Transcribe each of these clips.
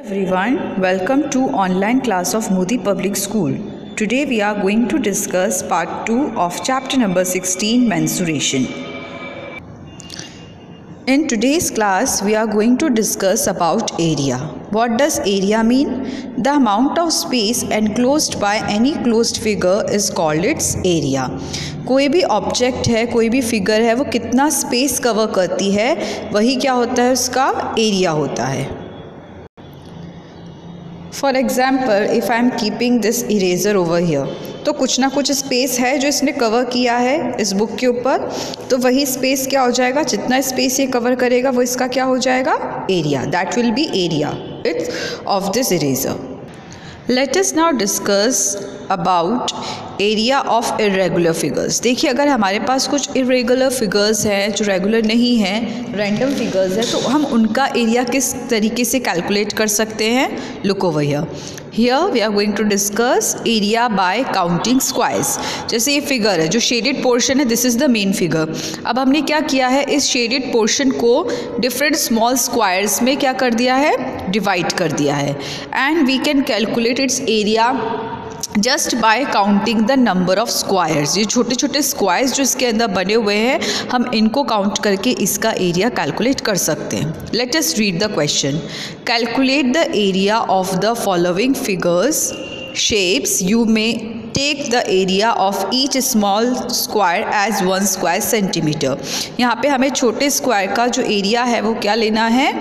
Everyone, welcome to online class of Modi Public School. Today we are going to discuss part 2 of chapter number 16, mensuration. In today's class we are going to discuss about area. What does area mean? The amount of space enclosed by any closed figure is called its area. कोई भी object है, कोई भी figure है, वो कितना space cover करती है वही क्या होता है, उसका एरिया होता है. For example if I am keeping this eraser over here, तो कुछ ना कुछ स्पेस है जो इसने कवर किया है इस बुक के ऊपर, तो वही स्पेस क्या हो जाएगा, जितना स्पेस ये कवर करेगा वो इसका क्या हो जाएगा, area. That will be area it's of this eraser. Let us now discuss about area of irregular figures. देखिए, अगर हमारे पास कुछ इरेगुलर फिगर्स हैं जो रेगुलर नहीं हैं, रैंडम फिगर्स हैं, तो हम उनका एरिया किस तरीके से कैलकुलेट कर सकते हैं. Look over here. Here we are going to discuss area by counting squares. जैसे ये फिगर है, जो शेडेड पोर्शन है, this is the main figure. अब हमने क्या किया है, इस शेडेड पोर्शन को डिफरेंट स्मॉल स्क्वायर्स में क्या कर दिया है, डिवाइड कर दिया है. And we can calculate its area just by counting the number of squares. ये छोटे छोटे स्क्वायर्स जो इसके अंदर बने हुए हैं, हम इनको काउंट करके इसका एरिया कैलकुलेट कर सकते हैं. Let us read the question. Calculate the area of the following figures shapes. You may take the area of each small square as 1 square centimetre. यहाँ पे हमें छोटे स्क्वायर का जो एरिया है वो क्या लेना है,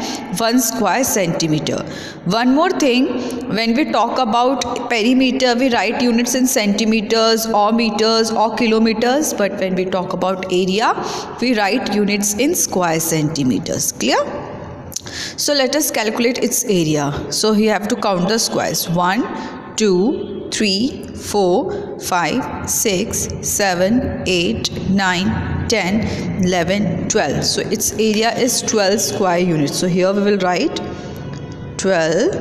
1 square centimetre. One more thing, when we talk about perimeter we write units in centimetres और मीटर्स और kilometres, but when we talk about area we write units in square centimetres. Clear? So let us calculate its area. So you have to count the squares. 1, 2, 3, 4, 5, 6, 7, 8, 9, 10, 11, 12. So its area is 12 square units. So here we will write 12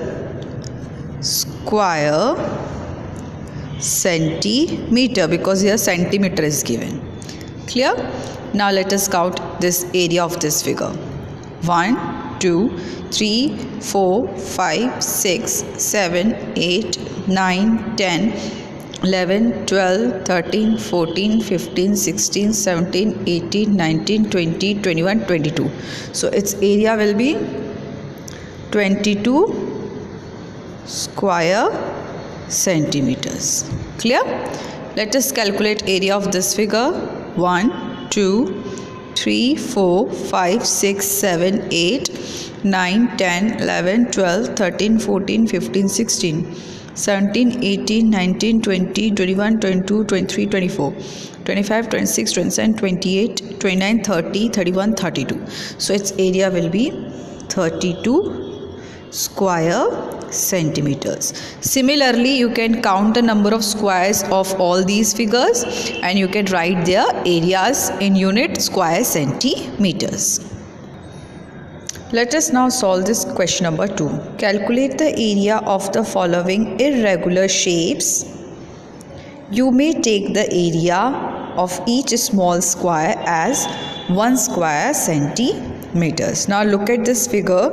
square centimeter because here centimeter is given. Clear? Now let us count this area of this figure. 1, 2, 3, 4, 5, 6, 7, 8, 9, 10, 11, 12, 13, 14, 15, 16, 17, 18, 19, 20, 21, 22. So its area will be 22 square centimeters. Clear? Let us calculate area of this figure. 1, 2, 3, 4, 5, 6, 7, 8, 9, 10, 11, 12, 13, 14, 15, 16, 17, 18, 19, 20, 21, 22, 23, 24, 25, 26, 27, 28, 29, 30, 31, 32. So its area will be 32 square centimeters. Similarly, you can count the number of squares of all these figures and you can write their areas in unit square centimeters. Let us now solve this question number 2. Calculate the area of the following irregular shapes. You may take the area of each small square as 1 square centimeters. Now look at this figure.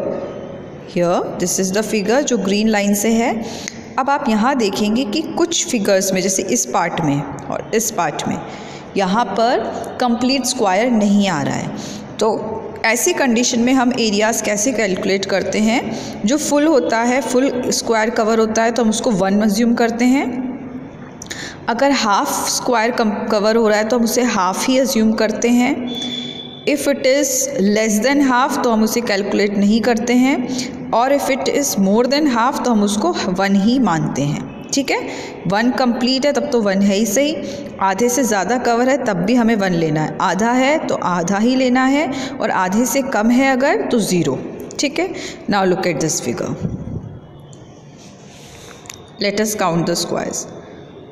Here this is the figure जो green line से है. अब आप यहाँ देखेंगे कि कुछ figures में, जैसे इस पार्ट में और इस पार्ट में, यहाँ पर कंप्लीट स्क्वायर नहीं आ रहा है. तो ऐसी कंडीशन में हम एरियाज़ कैसे कैलकुलेट करते हैं, जो फुल होता है, फुल स्क्वायर कवर होता है तो हम उसको 1 अज्यूम करते हैं. अगर हाफ स्क्वायर कवर हो रहा है तो हम उसे हाफ ही अज्यूम करते हैं. If it is less than half तो हम उसे कैलकुलेट नहीं करते हैं, और if it is more than half तो हम उसको 1 ही मानते हैं. ठीक है, 1 कंप्लीट है तब तो 1 है ही सही. आधे से ज़्यादा कवर है तब भी हमें 1 लेना है. आधा है तो आधा ही लेना है, और आधे से कम है अगर तो 0. ठीक है. Now look at this figure. Let us count the squares.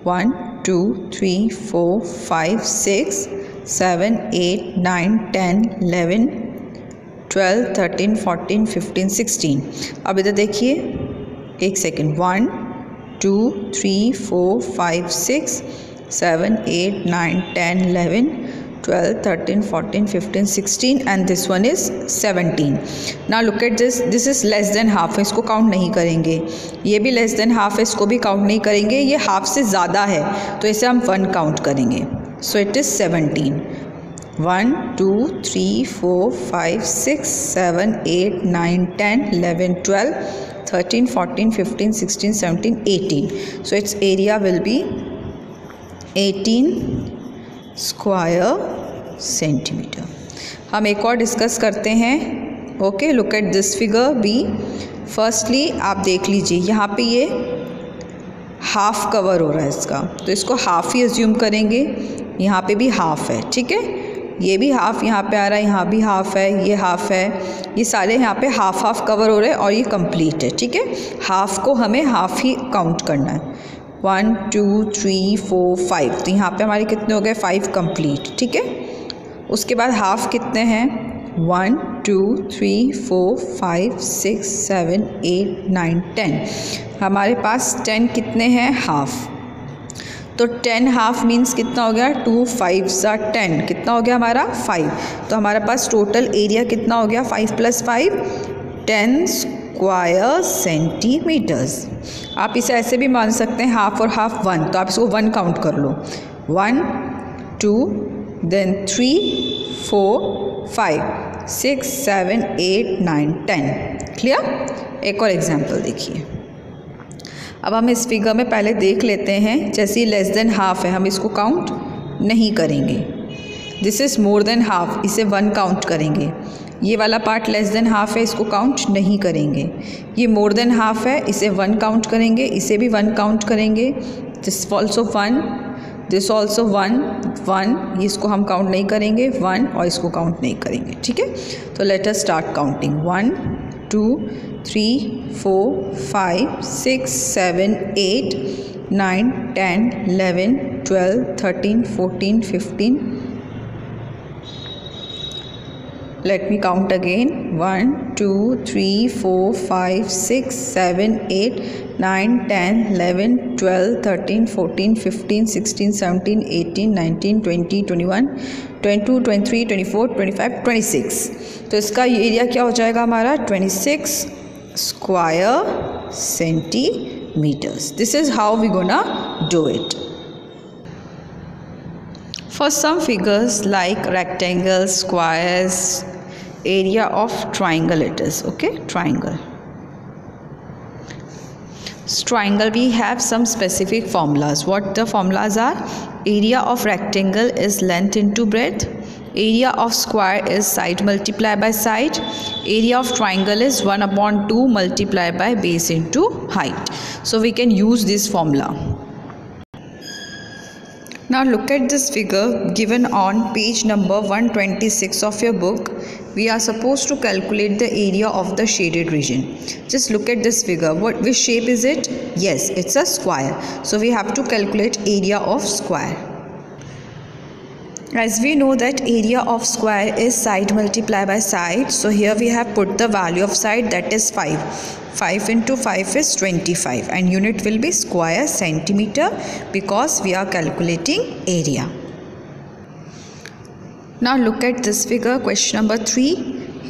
1, 2, 3, 4, 5, 6, 7, 8, 9, 10, 11, 12, 13, 14, 15, 16. अब इधर देखिए, एक second. 1, 2, 3, 4, 5, 6, 7, 8, 9, 10, 11, 12, 13, 14, 15, 16 and this one is 17. Now look at this, this is less than half, इसको काउंट नहीं करेंगे. ये भी लेस देन हाफ है, इसको भी काउंट नहीं करेंगे. ये हाफ से ज़्यादा है तो इसे हम 1 काउंट करेंगे. So it is 17. 1, 2, 3, 4, 5, 6, 7, 8, 9, 10, 11, 12, 13, 14, 15, 16, 17, 18. So its area will be 18 square centimetre. हम एक और डिस्कस करते हैं. Okay, look at this figure B. Firstly आप देख लीजिए, यहाँ पे ये हाफ कवर हो रहा है इसका, तो इसको हाफ ही एज्यूम करेंगे. यहाँ पे भी हाफ है, ठीक है. ये भी हाफ यहाँ पे आ रहा है, यहाँ भी हाफ है, ये हाफ है, ये सारे यहाँ पे हाफ हाफ कवर हो रहे हैं और ये कंप्लीट है, ठीक है. हाफ को हमें हाफ ही काउंट करना है. 1, 2, 3, 4, 5. तो यहाँ पे हमारे कितने हो गए? 5 कंप्लीट, ठीक है. उसके बाद हाफ कितने हैं? 1, 2, 3, 4, 5, 6, 7, 8, 9, 10. हमारे पास 10 कितने हैं? हाफ. तो 10 हाफ मीन्स कितना हो गया? 2 5 10. कितना हो गया हमारा? 5. तो हमारे पास टोटल एरिया कितना हो गया? 5 + 5 10 स्क्वायर सेंटीमीटर्स. आप इसे ऐसे भी मान सकते हैं, हाफ और हाफ 1, तो आप इसको 1 काउंट कर लो. 1, 2, देन 3, 4, 5, 6, 7, 8, 9, 10. क्लियर? एक और एग्जाम्पल देखिए. अब हम इस फिगर में पहले देख लेते हैं. जैसे लेस देन हाफ है, हम इसको काउंट नहीं करेंगे. This is more than half, इसे 1 काउंट करेंगे. ये वाला पार्ट लेस देन हाफ है, इसको काउंट नहीं करेंगे. ये मोर देन हाफ है, इसे 1 काउंट करेंगे, इसे भी 1 काउंट करेंगे. दिस ऑल्सो 1, दिस ऑल्सो 1, इसको हम काउंट नहीं करेंगे. 1 और इसको काउंट नहीं करेंगे, ठीक है. तो let us start counting. 1, 2, 3, 4, 5, 6, 7, 8, 9, 10, 11, 12, 13, 14, 15. Let me count again. 1, 2, 3, 4, 5, 6, 7, 8, 9, 10, 11, 12, 13, 14, 15, 16, 17, 18, 19, 20, 21, 22, 23, 24, 25, 26. तो इसका एरिया क्या हो जाएगा हमारा? 26 square centimetres. This is how we gonna do it. For some figures like rectangles, squares, area of triangle it is, okay, triangle. Triangle we have some specific formulas. What the formulas are? Area of rectangle is length into breadth. Area of square is side multiplied by side. Area of triangle is 1/2 multiplied by base into height. So we can use this formula. Now look at this figure given on page number 126 of your book. We are supposed to calculate the area of the shaded region. Just look at this figure. Which shape is it? Yes, it's a square. So we have to calculate area of square. As we know that area of square is side multiplied by side. So here we have put the value of side, that is 5. 5 into 5 is 25 and unit will be square centimeter because we are calculating area. Now look at this figure, question number 3.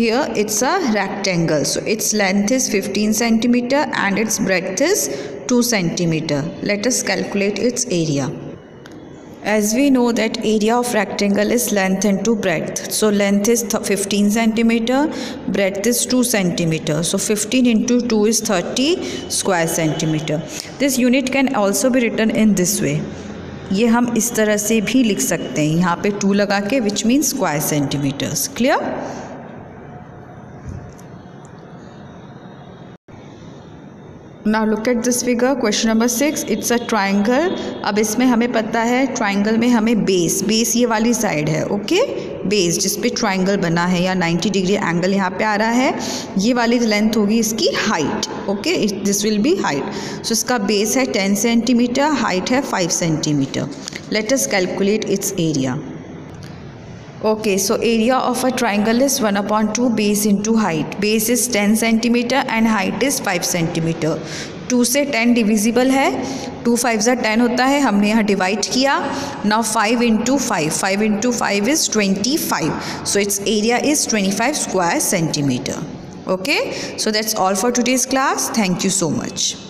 Here it's a rectangle. So its length is 15 centimeter and its breadth is 2 centimeter. Let us calculate its area. As we know that area of rectangle is length into breadth. So length is 15 centimeter, breadth is 2 centimeter. So 15 into 2 is 30 square centimeter. This unit can also be written in this way. ये हम इस तरह से भी लिख सकते हैं, यहाँ पे 2 लगा के, which means square centimeters. Clear? Now look at this figure, question number 6. It's a triangle. अब इसमें हमें पता है ट्राइंगल में हमें बेस ये वाली साइड है, ओके. बेस जिस पे ट्राइंगल बना है या 90 डिग्री एंगल यहाँ पे आ रहा है, ये वाली लेंथ होगी इसकी height, okay. This will be height. So इसका बेस है 10 सेंटीमीटर, हाइट है 5 centimetre. Let us calculate its area. Okay, so area of a triangle is 1/2 base into height. Base is 10 centimeter and height is 5 centimeter. 2 से 10 divisible है, 2 5 10 होता है, हमने यहाँ divide किया. Now 5 into 5 is 25. So it's area is 25 square centimetre. Okay, so that's all for today's class. Thank you so much.